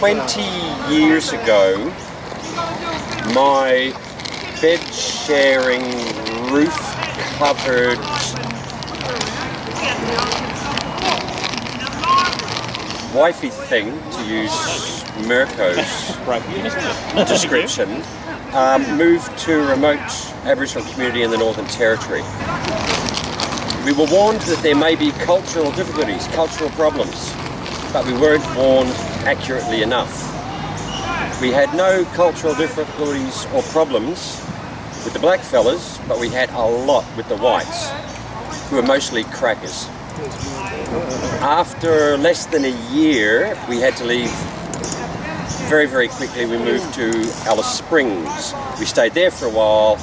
20 years ago, my bed-sharing, roof-covered wifey thing, to use Mirko's description, moved to a remote Aboriginal community in the Northern Territory. We were warned that there may be cultural difficulties, cultural problems, but we weren't warned accurately enough. We had no cultural difficulties or problems with the black fellas, but we had a lot with the whites, who were mostly crackers. After less than a year, we had to leave very, very quickly. We moved to Alice Springs. We stayed there for a while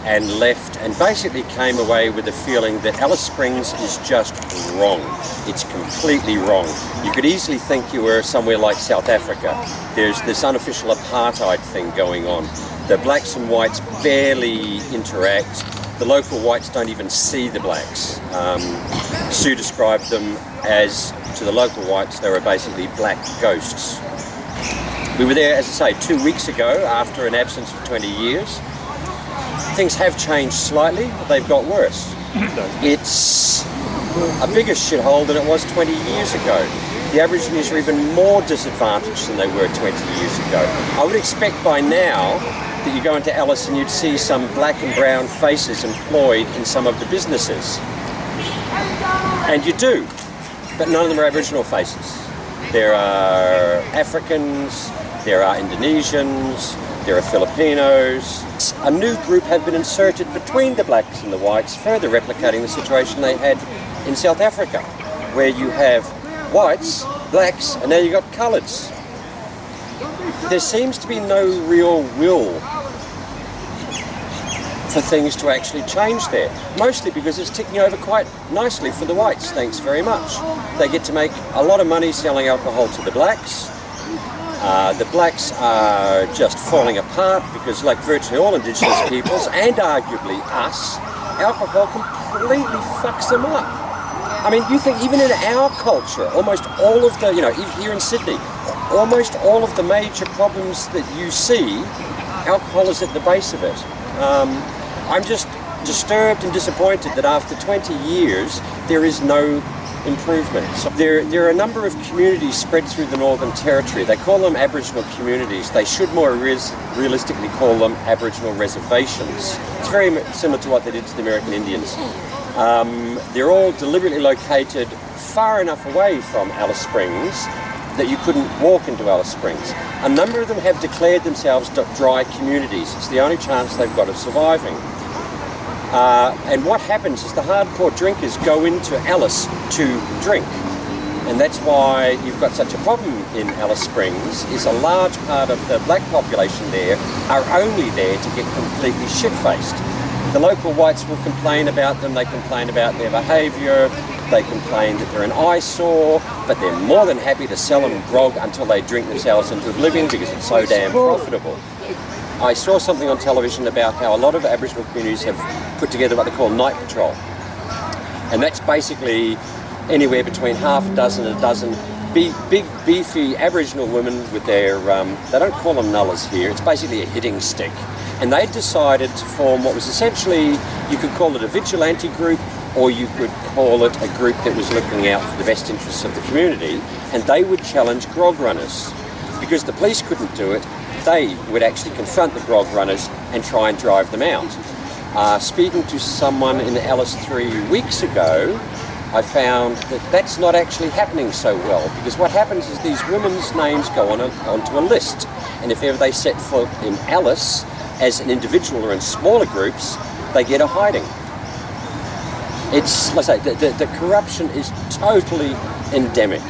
and left, and basically came away with the feeling that Alice Springs is just wrong. It's completely wrong. You could easily think you were somewhere like South Africa. There's this unofficial apartheid thing going on. The blacks and whites barely interact. The local whites don't even see the blacks. Sue described them as, to the local whites, they were basically black ghosts. We were there, as I say, 2 weeks ago, after an absence of 20 years. Things have changed slightly, but they've got worse. It's a bigger shithole than it was 20 years ago. The Aborigines are even more disadvantaged than they were 20 years ago. I would expect by now that you go into Alice and you'd see some black and brown faces employed in some of the businesses. And you do, but none of them are Aboriginal faces. There are Africans, there are Indonesians, there are Filipinos. A new group have been inserted between the blacks and the whites, further replicating the situation they had in South Africa, where you have whites, blacks, and now you've got coloureds. There seems to be no real will for things to actually change there, mostly because it's ticking over quite nicely for the whites, thanks very much. They get to make a lot of money selling alcohol to the blacks. The blacks are just falling apart because, like virtually all Indigenous peoples, and arguably us, alcohol completely fucks them up. I mean, you think even in our culture, almost all of the, here in Sydney, almost all of the major problems that you see, alcohol is at the base of it. I'm just disturbed and disappointed that after 20 years, there is no improvement. So there are a number of communities spread through the Northern Territory. They call them Aboriginal communities. They should more realistically call them Aboriginal reservations. It's very similar to what they did to the American Indians. They're all deliberately located far enough away from Alice Springs that you couldn't walk into Alice Springs. A number of them have declared themselves dry communities. It's the only chance they've got of surviving. And what happens is the hardcore drinkers go into Alice to drink. And that's why you've got such a problem in Alice Springs, is a large part of the black population there are only there to get completely shit-faced. The local whites will complain about them, they complain about their behaviour, they complain that they're an eyesore, but they're more than happy to sell them grog until they drink themselves into oblivion because it's so damn profitable. I saw something on television about how a lot of Aboriginal communities have put together what they call night patrol. And that's basically anywhere between half a dozen and a dozen big, beefy Aboriginal women with their, they don't call them nullahs here, it's basically a hitting stick. And they decided to form what was essentially, you could call it a vigilante group, or you could call it a group that was looking out for the best interests of the community, and they would challenge grog runners. Because the police couldn't do it, they would actually confront the grog runners and try and drive them out. Speaking to someone in Alice 3 weeks ago, I found that that's not actually happening so well, because what happens is these women's names go onto a list, and if ever they set foot in Alice as an individual or in smaller groups, they get a hiding. It's, let's say, the corruption is totally endemic.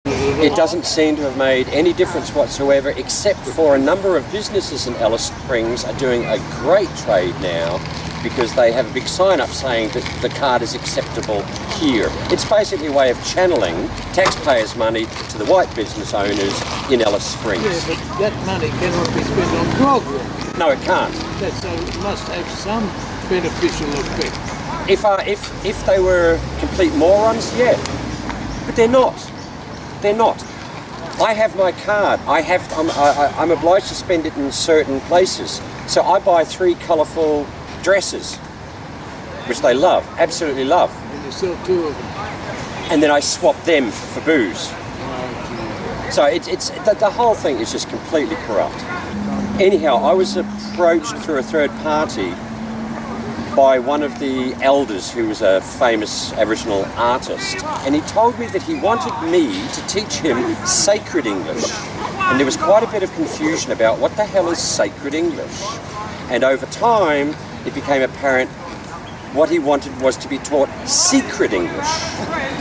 It doesn't seem to have made any difference whatsoever, except for a number of businesses in Alice Springs are doing a great trade now because they have a big sign up saying that the card is acceptable here. It's basically a way of channeling taxpayers' money to the white business owners in Alice Springs. Yeah, but that money cannot be spent on grog runners. No, it can't. So it must have some beneficial effect. If they were complete morons, yeah. But they're not. They're not. I have my card. I'm obliged to spend it in certain places. So I buy 3 colourful dresses, which they love, absolutely love. And you sell 2 of them. And then I swap them for booze. So it's the whole thing is just completely corrupt. Anyhow, I was approached through a third party by one of the elders who was a famous Aboriginal artist, and he told me that he wanted me to teach him sacred English. And there was quite a bit of confusion about what the hell is sacred English. And over time, it became apparent what he wanted was to be taught secret English.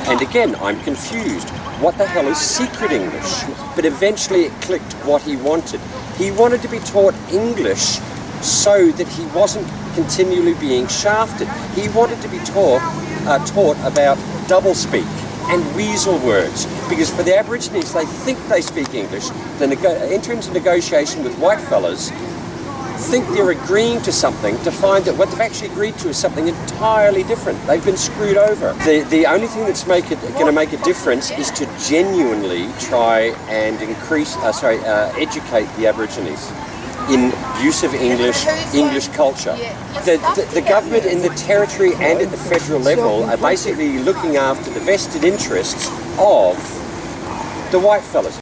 And again, I'm confused. What the hell is secret English? But eventually it clicked what he wanted. He wanted to be taught English so that he wasn't continually being shafted. He wanted to be taught about doublespeak and weasel words, because for the Aborigines, they think they speak English, then enter into negotiation with white fellas, think they're agreeing to something, to find that what they've actually agreed to is something entirely different. They've been screwed over. The only thing that's going to make a difference is to genuinely try and educate the Aborigines in use of English culture. The government in the territory and at the federal level are basically looking after the vested interests of the white fellas.